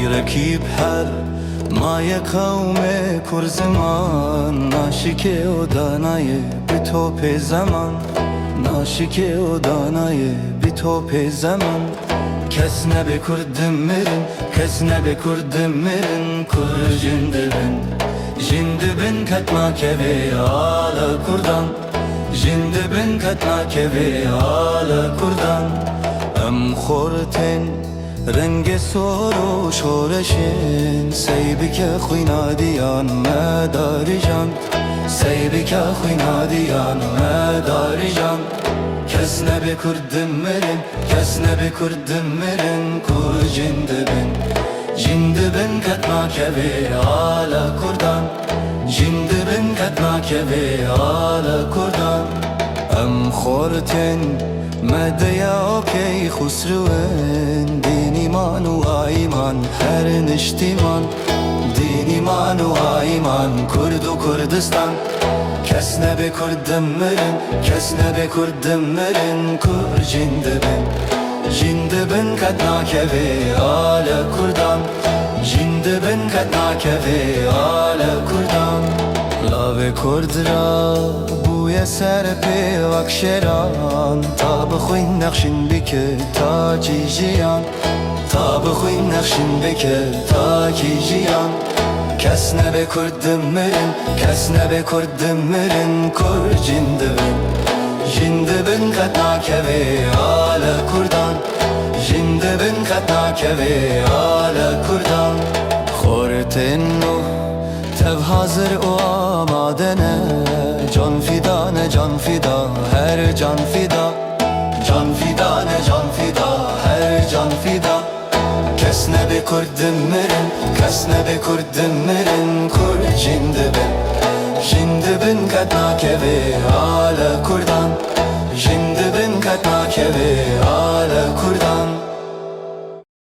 ركيب حر ما قوم كر زمان ناشکه و دانای بی تو پی زمان ناشکه و دانای بی تو پی زمان کس نبی کردم مرن کس نبی کردم مرن kur jindibin katma keve ala kurdan jindibin katma keve ala kurdan em khorten رنگ سر و شورشین سیبی که خوی نادیان مداری جان سیبی که خوی نادیان مداری جان کس نبی کردم مرن کس نبی کردم مرن kur jindibin katma keve ala kurdan jindibin katma keve ala kurdan em khorten مدیا کی خسروین دین ایمان و ایمان هر نشتیمان دین ایمان و ایمان کرد و کردستان کس نبی کردم مرن کس نبی کردم مرن kur jindibin katna keve ala kurdan jindibin katna keve ala kurdan lave kurdra بوی سر پیوک شیران تا بخوی نقشین بکه تا کی جیان تا بخوی نقشین بکه تا کی جیان کس نبی کردم مرن کس نبی کردم مرن kur jindibin katna keve ala kurdan jindibin katna keve ala kurdan khorten no tev hazır o amadene can fida ne can fida her can fida can fida ne can fida her can fida kes nebe kurdum merin kes nebe kurdum merin kur jindibin katna keve ala kurdan jindibin katna keve ala